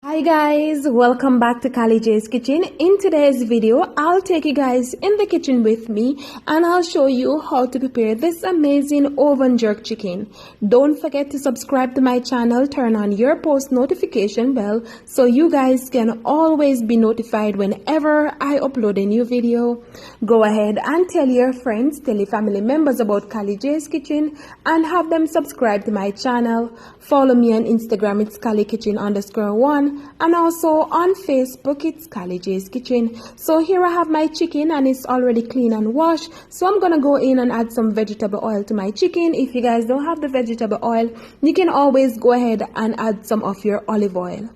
Hi guys, welcome back to Kali J's Kitchen. In today's video, I'll take you guys in the kitchen with me and I'll show you how to prepare this amazing oven jerk chicken. Don't forget to subscribe to my channel, turn on your post notification bell so you guys can always be notified whenever I upload a new video. Go ahead and tell your friends, tell your family members about Kali J's Kitchen and have them subscribe to my channel. Follow me on Instagram, it's KaliKitchen_1. And also on Facebook, it's Kali J's Kitchen. So here I have my chicken and it's already clean and washed. So I'm gonna go in and add some vegetable oil to my chicken. If you guys don't have the vegetable oil, you can always go ahead and add some of your olive oil.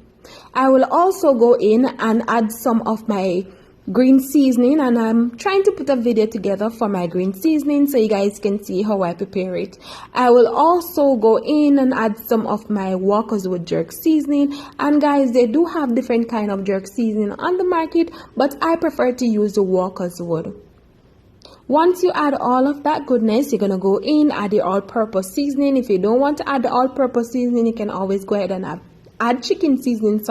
I will also go in and add some of my green seasoning, and I'm trying to put a video together for my green seasoning so you guys can see how I prepare it. I will also go in and add some of my Walker's Wood jerk seasoning, and guys, they do have different kind of jerk seasoning on the market, but I prefer to use the Walker's Wood. Once you add all of that goodness, you're gonna go in, add your all-purpose seasoning. If you don't want to add the all-purpose seasoning, you can always go ahead and add chicken seasoning,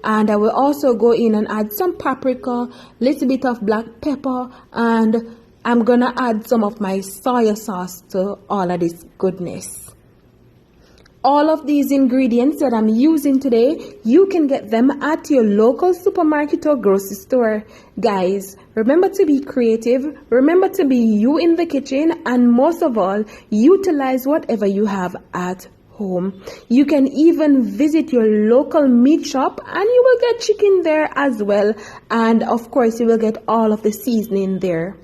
and I will also go in and add some paprika, little bit of black pepper, and I'm gonna add some of my soy sauce to all of this goodness. All of these ingredients that I'm using today, you can get them at your local supermarket or grocery store. Guys, remember to be creative, remember to be you in the kitchen, and most of all, utilize whatever you have at home. You can even visit your local meat shop and you will get chicken there as well, and of course you will get all of the seasoning there.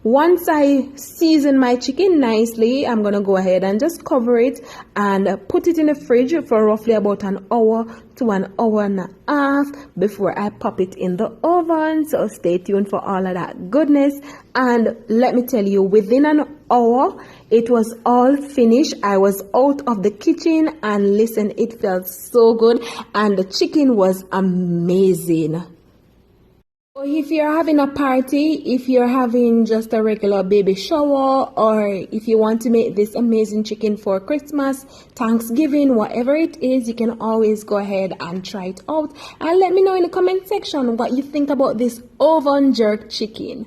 Once I season my chicken nicely, I'm gonna go ahead and just cover it and put it in the fridge for roughly about an hour to an hour and a half before I pop it in the oven. So stay tuned for all of that goodness. And let me tell you, within an hour it was all finished. I was out of the kitchen and listen, it felt so good and the chicken was amazing. If you're having a party, if you're having just a regular baby shower, or if you want to make this amazing chicken for Christmas, Thanksgiving, whatever it is, you can always go ahead and try it out and let me know in the comment section what you think about this oven jerk chicken.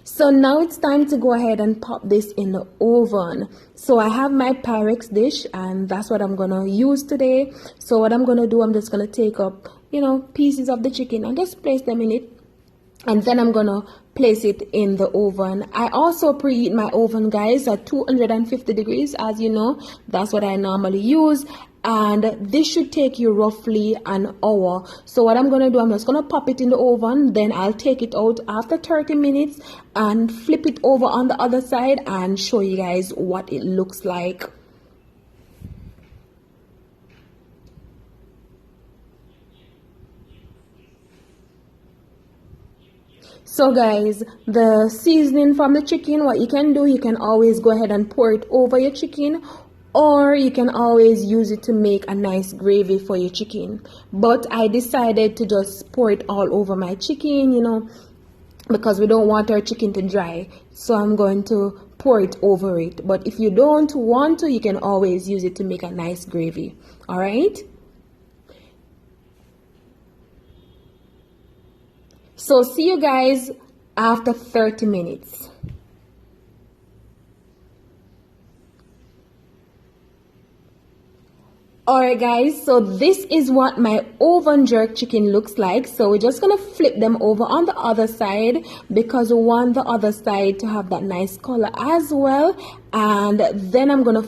So now it's time to go ahead and pop this in the oven. So I have my Pyrex dish and that's what I'm gonna use today. So what I'm gonna do, I'm just gonna take up, pieces of the chicken and just place them in it. And then I'm gonna place it in the oven. I also preheat my oven, guys, at 250 degrees. As you know, that's what I normally use. And this should take you roughly an hour. So what I'm gonna do, I'm just gonna pop it in the oven, then I'll take it out after 30 minutes and flip it over on the other side and show you guys what it looks like. So guys, the seasoning from the chicken, what you can do, you can always go ahead and pour it over your chicken, or you can always use it to make a nice gravy for your chicken. But I decided to just pour it all over my chicken, because we don't want our chicken to dry. So I'm going to pour it over it. But if you don't want to, you can always use it to make a nice gravy. All right? So see you guys after 30 minutes. Alright guys, so this is what my oven jerk chicken looks like. So we're just gonna flip them over on the other side because we want the other side to have that nice color as well. And then I'm gonna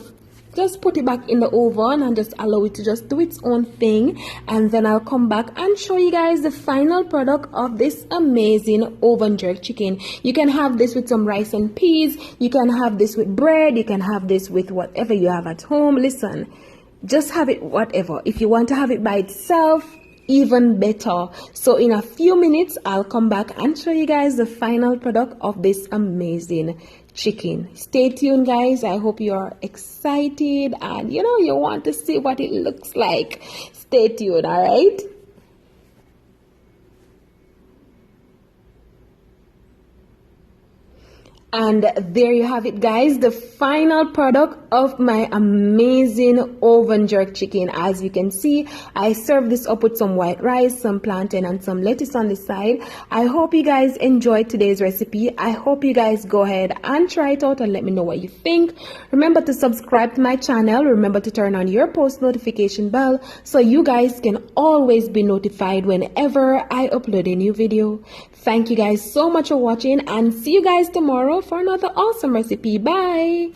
just put it back in the oven and just allow it to just do its own thing, and then I'll come back and show you guys the final product of this amazing oven jerk chicken. You can have this with some rice and peas, you can have this with bread, you can have this with whatever you have at home. Listen, just have it whatever. If you want to have it by itself, even better. So in a few minutes I'll come back and show you guys the final product of this amazing chicken. Stay tuned guys. I hope you're excited and you want to see what it looks like. Stay tuned. All right. And there you have it, guys, the final product of my amazing oven jerk chicken. As you can see, I served this up with some white rice, some plantain, and some lettuce on the side. I hope you guys enjoyed today's recipe. I hope you guys go ahead and try it out and let me know what you think. Remember to subscribe to my channel. Remember to turn on your post notification bell so you guys can always be notified whenever I upload a new video. Thank you guys so much for watching, and see you guys tomorrow for another awesome recipe. Bye.